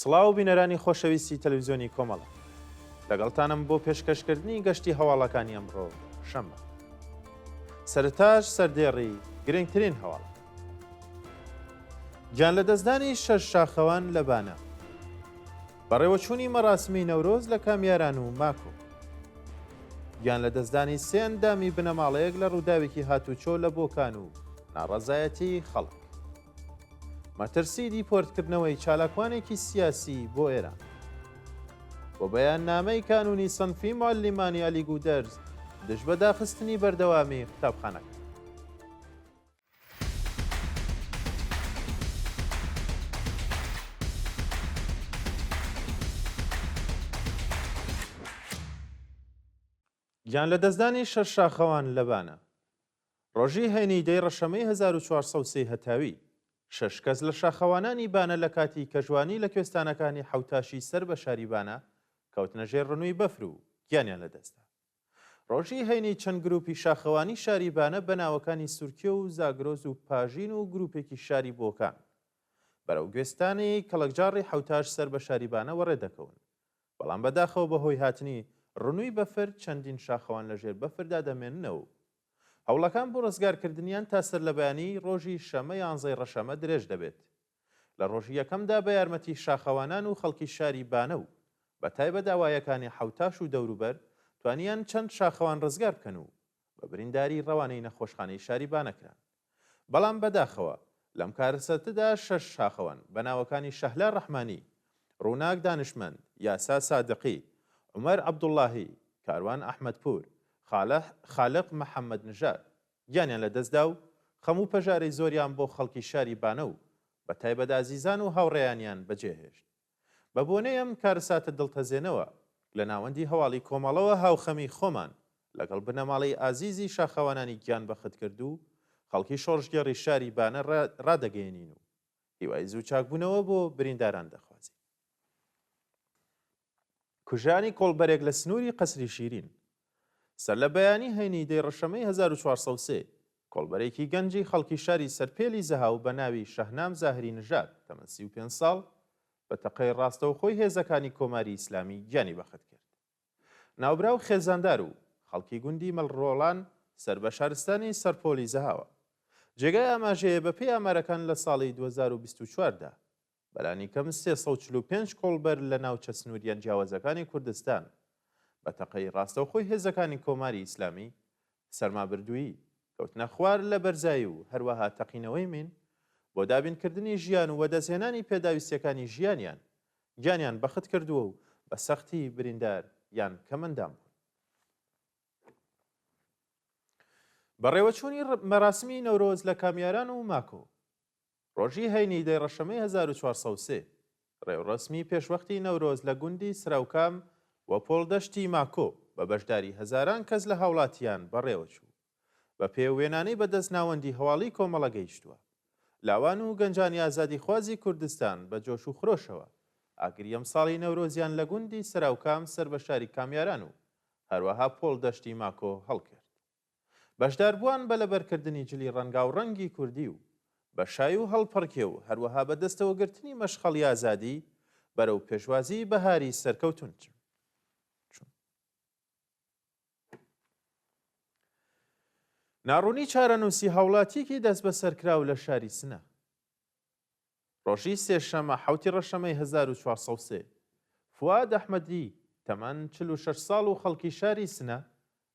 سڵاو بینەرانی خۆشەویستی تەلەڤیزیۆنی کۆمەڵە لەگەڵتانم بۆ پێشکەشکردنی گەشتی هەواڵەکانی ئەمڕۆ شەمە. سەرتاش سەردێڕی گرنگترین هەواڵ گیان لە دەستدانی شەش شاخەوان لە بانە بەڕێوەچوونی مەراسمی نەورۆز لە کامیاران و ماکۆ گیان لە دەستدانی سێ ئەندامی بنەماڵەیەک لە ڕووداوێکی هاتوچۆ لە بۆکان و ناڕەزایەتی خەڵک مەترسی دیپۆرتکردنەوەی چالاکوانێکی سیاسی بۆ ئێران بۆ بەیان نامەی کانونی سەنفی معلمانی ئەلی گودەرز دژ بە داخستنی بەردەوامی قوتابخانەکە. گیان لە دەستدانی شەش شاخەوان لەبانە ڕۆژی هەینی دەی ڕەشەمەی 1430 هەتاوی شەش کەس لە شاخەوانانی بانە لە کاتی کەژوانی لە کوێستانەکانی حوتاشی سەر بە شاریبانە کەوتنە ژێر ڕنووی بەفر و گیانیان لەدەستا. ڕۆژی هەینی چەند گروپی شاخەوانی شاریبانە بە ناوەکانی سورکیە و زاگرۆز و پاژین و گروپێکی شاری بۆکان بەرەو گوێستانی کەڵکجاڕی حوتاش سەر بە شاریبانە وەڕێدەکەون، بەڵام بەداخەوە بەهۆی هاتنی ڕنووی بەفر چەندین شاخەوان لەژێر بەفردا دەمێننەوە. هەوڵەکان بۆ ڕزگارکردنیان تا سەر لە بەیانی ڕۆژی شەمە 11 ڕەشەمە درێژ دەبێت. لە ڕۆژی یەکەمدا بە یارمەتی شاخەوانان و خەڵکی شاری بانە و بە تایبەت داوایەکانی حوتاش و دەوروبەر توانیان چەند شاخەوان ڕزگار بکەن و بە برینداری ڕەوانەی نەخۆشخانەی شاری بانەکران. بەڵام بەداخەوە لەم کارەسەتدا شەش شاخەوان بە ناوەکانی شەهلا ڕەحمانی، ڕووناک دانشمەند، یاسا سادقی، عومەر عەبدوڵڵاهی، کاروان ئەحمەدپور، خالق محەممەد نژاد گیانیان لەدەستدا و خەموو پەژارەی زۆریان بۆ خەڵکی شاری بانە و بە تایبەت ئازیزان و هاوڕێیانیان بەجێهێشت. بە بۆنەی ئەم کارەساتە دڵتەزێنەوە لە ناوەندی هەواڵی کۆمەڵەوە هاوخەمی خۆمان لەگەڵ بنەماڵەی ئازیزی شاخەوانانی گیان بەخت کرد و خەڵکی شۆڕژگەڕی شاری بانە ڕادەگەێنین و هیوای زوو چاکبوونەوە بۆ برینداران دەخوازی. کوژانی کۆڵبەرێک لە سنووری قەسری شیرین سەر لە بەیانی هەینی دەی ڕەشەمەی 1403 کۆڵبەرێکی گەنجی خەڵکی شاری سەرپێلی زەهاو بە ناوی شەهنام زاهری نژاد تەمەن 35 ساڵ بە تەقەی ڕاستەوخۆی هێزەکانی کۆماری ئیسلامی گیانی بەخت کرد. ناوبراو خێزاندار و خەڵکی گوندی مەڵڕۆڵان سەر بە شارستانی سەرپۆلی زەهاوە. جێگای ئاماژەیە بە پێی ئامارەکان لە ساڵی 2024دا بەلانی کەم 345 کۆڵبەر لە ناوچە سنووریان جیاوازەکانی کوردستان بە تەقەی ڕاستەوخۆی هێزەکانی کۆماری ئیسلامی سەرمابردووی کەوتنە خوار لە بەرزایی و هەروەها تەقینەوەی من بۆ دابینکردنی ژیان و وەدەستهێنانی پێداویستیەکانی ژیانیان گیانیان بەخت کردووە و بە سەختی بریندار یان کەمەندام بوون. بەڕێوەچوونی مەراسمی نەورۆز لە کامیاران و ماکۆ ڕۆژی هەینی دەی ڕەشەمەی 1403 ڕێوڕەسمی پێشوەختی نەورۆز لە گوندی سراوکام و پۆڵدەشتی ماکۆ بە بەشداری هەزاران کەس لە هاوڵاتیان بەڕێوەچوو بە پێوێنانەی بەدەست ناوەندی هەواڵی کۆمەڵە گەیشتووە. لاوان و گەنجانی ئازادی خوازی کوردستان بە جۆش و خرۆشەوە ئاگری ئەم ساڵی نەورۆزیان لە گوندی سراوکام سەر بە شاری کامیاران و هەروەها پۆڵدەشتی ماکۆ هەڵکرد. بەشداربووان بە لەبەرکردنی جلی ڕەنگا و ڕەنگی کوردی و بە شای و هەڵپەڕکێ و هەروەها بە دەستەوەگرتنی مەشخەڵی ئازادی بەرەو پێشوازی بەهاری سەرکەوتون چوون. ناڕوونی چارەنووسی هاوڵاتیەکی دەست بە سەرکراو لە شاری سنە ڕۆژی سێشەمە 7 ڕەشەمەی 1403 فواد ئەحمەدی تەمەن 46 ساڵ و خەڵکی شاری سنە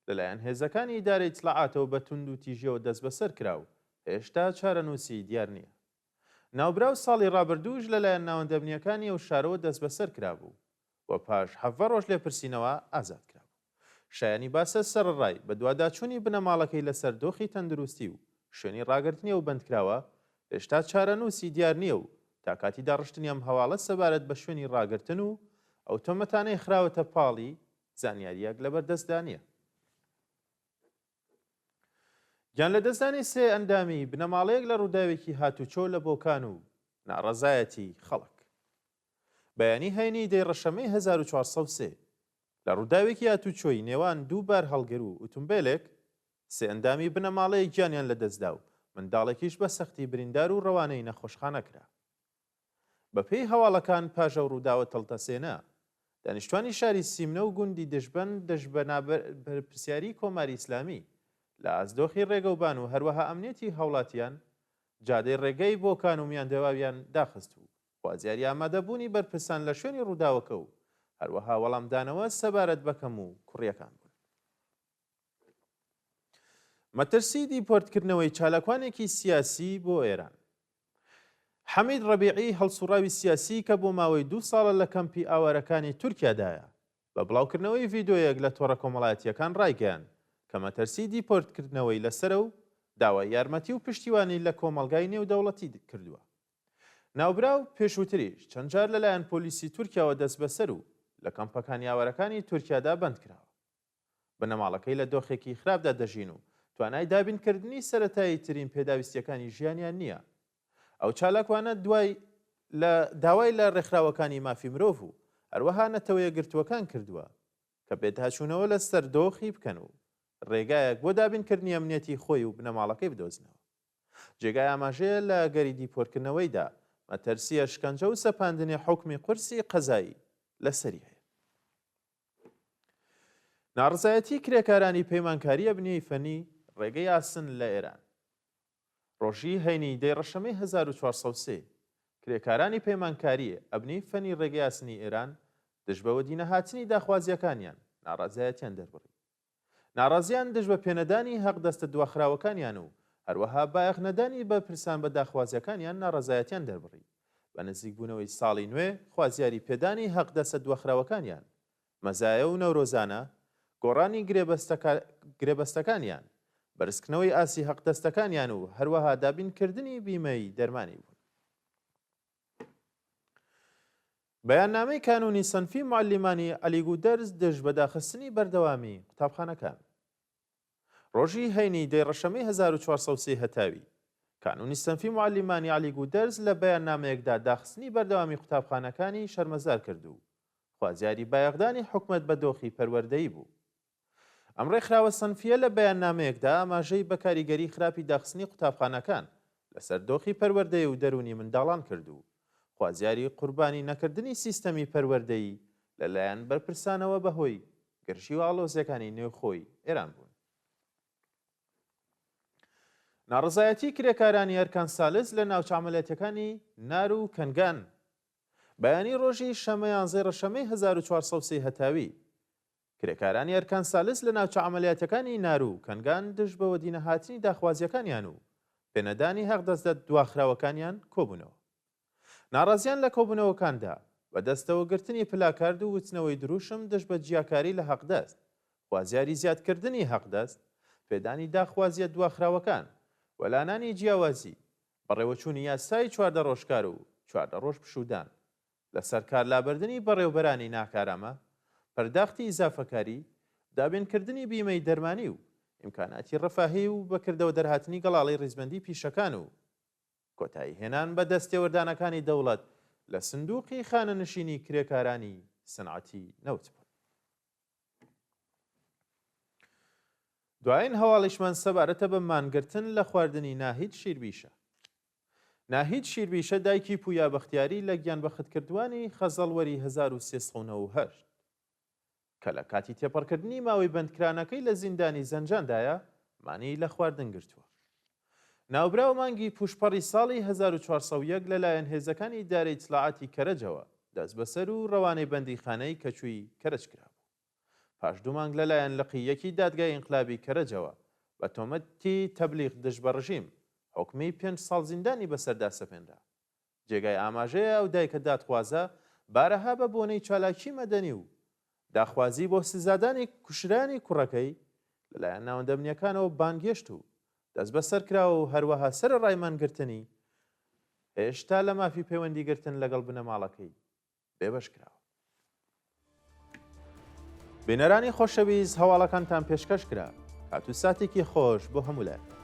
لەلایەن هێزەکانی ئیدارەی ئیتلاعاتەوە بە توند و تیژیەوە دەست بەسەر کرا و هێشتا چارەنووسی دیار نییە. ناوبراو ساڵی ڕابردووش لەلایەن ناوەندەبنیەکانی ئەو شارەوە دەست بەسەر کرابوو و پاش 7 ڕۆژ لێپرسینەوە ئازاد کرابوو. شایانی باسە سەرڕای بە دوواداچوونی بنەماڵەکەی لەسەر دۆخی تەندروستی و شوێنی ڕاگررتنیە و بەندکراوە هێشتا چارەنووسی دیار نییە و تا کاتی داڕشتنی ئەم هەواڵە سەبارەت بە شوێنی ڕاگررتن و ئەو تۆمەتانەی خراوەتە پاڵی زانیاریەک لەبەردەستدا نییە. گیان لە دەستانی سێ ئەندامی بنەماڵەیەک لە ڕووداوێکی هاتوچۆ لە بۆکان و ناڕەزایەتی خەڵک بەیانی هەینی دەی ڕەشەمەی 1403 لە ڕووداوێکی هاتوچۆی نێوان دوو بار هەڵگر و ئۆتۆمبیلێک سێ ئەندامی بنەماڵەیە گیانیان لەدەستدا و منداڵێکیش بە سەختی بریندار و ڕەوانەی نەخۆشخانە کرا. بەپێی هەواڵەکان پاژە و ڕووداوە تەڵتەسێنە دانیشتوانی شاری سیمنە و گوندی دژبەن بەرپرسیاری کۆماری ئیسلامی لە ئازدۆخی ڕێگەوبان و هەروەها ئەمنیەتی هەوڵاتیان جادەی ڕێگەی بۆ کانومیان دەواویان داخست و خوازیاری ئامادەبوونی بەرپرسان لە شوێنی ڕووداوەکە و هەروەها وەڵامدانەوە سەبارەت بەکەم و کوڕیەکان بوون. مەترسی دیپۆرتکردنەوەی چالاکوانێکی سیاسی بۆ ئێران. حەمید ڕەبیعی هەڵسوڕاوی سیاسی کە بۆ ماوەی 2 ساڵە لە کەمپی ئاوارەکانی تورکیادایە بە بڵاوکردنەوەی ڤیدۆیەک لە تۆڕە کۆمەڵایەتیەکان ڕایگەیاند کە مەترسی دیپۆرتکردنەوەی لەسرە و داوای یارمەتی و پشتیوانی لە کۆمەلگای نێودەوڵەتی کردووە. ناوبراو پێشووتریش چەند جار لەلایەن پۆلیسی تورکیاوە دەست بەسەر و لە کەمپەکانی ئاوارەکانی تورکیادا بەند کراوە. بنەماڵەکەی لە دۆخێکی خراپدا دەژین و توانای دابینکردنی سەرەتایی ترین پێداویستیەکانی ژیانیان نییە. ئەو چالاکوانە داوای لە ڕێکخراوەکانی مافی مرۆڤ و هەروەها نەتەوەیە گرتووەکان کردووە کە بێتهاچوونەوە لە سەر دۆخی بکەن و ڕێگایەک بۆ دابینکردنی ئەمنیەتی خۆی و بنەماڵەکەی بدۆزنەوە. جێگای ئاماژەیە لە گەری دیپۆرتکردنەوەیدا مەترسیە شکنجە و سەپاندنی حوکمی قورسی قەزایی لەسەری هەیە. ناڕزایەتی کرێکارانی پەیمانکاریە بنیەی فەنی ڕێگەی یاسن لە ئێران. ڕۆژی هەینی دەی ڕەشەمەی 1403 کرێکارانی پەیمانکاریە ئەبنی فەنی ڕێگەی یاسنی ئێران دژبەوە دینەهاتنی داخوازیەکانیان ناڕازایەتیان دەربڕی. ناڕازیان دژ بە پێنەدانی حەق دەستە دواخراوەکانیان و هەروەها بایەخ نەدانی بە پرسان بە داخوازیەکانیان ناڕازایەتیان دەربڕی. بە نزیکبوونەوەی ساڵی نوێ خوازیاری پێدانی حەق دەستە دواخراوەکانیان مەزایە و نەورۆزانە گۆڕانی گرێبەستەکانیان بەرزکردنەوەی ئاسی حەقدەستەکانیان و هەروەها دابینکردنی بیمەی دەرمانی بوون. بەیاننامەی کانونی سەنفی معلمانی ئەلیگودەرز دژ بە داخستنی بەردەوامی قوتابخانەکان. ڕۆژی هەینی دەی ڕەشەمەی 1403 هەتاوی کانونی سەنفی معلمانی ئەلیگودەرز لە بەیاننامەیەکدا داخستنی بەردەوامی قوتابخانەکانی شەرمەزار کرد و خوازیاری بایەخدانی حکومەت بە دۆخی پەروەردەیی بوو. ئەم ڕێکخراوە سەنفیە لە بەیاننامەیەکدا ئاماژەی بە کاریگەری خراپی داخستنی قوتابخانەکان لەسەر دۆخی پەروەردەیی و دەرونی منداڵان کرد و خوازیاری قوربانی نەکردنی سیستەمی پەروەردەیی لەلایەن بەرپرسانەوە بەهۆی گرژی و ئاڵۆزیەکانی نێوخۆی ئێران بوون. ناڕزایەتی کرێکارانی ئەرکان سالس لە ناوچە عەمەلیاتیەکانی نار و کەنگان. بەیانی ڕۆژی شەمە 11 ڕەشەمەی 1403 هەتاوی کرێکارانی ئەرکان سالس لە ناوچە عەمەلیاتیەکانی نار و کەنگان دژ بەوە دینەهاتنی داخوازیەکانیان و پێنەدانی حەقدەستە دواخراوەکانیان کۆبوونەوە. ناڕازیان لە کۆبوونەوەکاندا بە دەستەوە گرتنی پلاکارد و وچنەوەی دروشم دژ بە جیاکاری لە حەقدەست، خوازیاری زیادکردنی حەقدەست، پێدانی داخوازیە دواخراوەکان، وەلانانی جیاوازی، بەڕێوەچوونی یاسای 14 ڕۆژکار و 14 ڕۆژ پشودان، لەسەر کارلابردنی بەڕێوەبەرانی ناکارامە، پەرداختی ئیزافەکاری، دابینکردنی بیمەی دەرمانی و ئیمکاناتی ڕەفاهی و بەکردەوە دەرهاتنی گەڵاڵی ڕیزبەندی پیشەکان و کۆتایی هێنان بە دەستێوەردانەکانی دەوڵەت لە سندوقی خانەنشینی کرێکارانی سنعەتی نەوت بوون. دوایین هەواڵیشمان سەبارەتە بە مانگرتن لە خواردنی ناهید شیربیشە. ناهید شیربیشە دایکی پویا بەختیاری لە گیانبەختکردوانی خەزەڵوەری 1398 کە لە کاتی تێپەڕکردنی ماوەی بەندکرانەکەی لە زیندانی زەنجاندایە مانی لە خواردن گرتووە. ناوبراو مانگی پوشپەڕی ساڵی 1401 لەلایەن هێزەکانی ئیدارەی ئیتلاعاتی کەرەجەوە دەست بەسەر و ڕەوانەی بەندیخانەی کەچووی کەرەج کرابوو. پاش 2 مانگ لەلایەن لقیەکی دادگای ئینقلابی کەرەجەوە بە تۆمەتی تەبلیغ دژ بە ڕژیم حکمی 5 ساڵ زیندانی بەسەردا سەپێنرا. جێگای ئاماژەیە ئەو دایکە دادخوازە بارەها بە بۆنەی چالاکی مەدەنی و داخوازی بۆ سزادانی کوشرانی کوڕەکەی لەلایەن ناوەندەمنیەکانەوە بانگێشت و دەست بەسەر کراوە و هەروەها سەر ڕایمانگرتنی هێشتا لە مافی پەیوەندیگرتن لەگەڵ بنەماڵەکەی بێبەش کراوە. بینەرانی خۆشەویست هەواڵەکانتان پێشکەش کرا. کات و ساتێکی خۆش بۆ هەموو لایەن.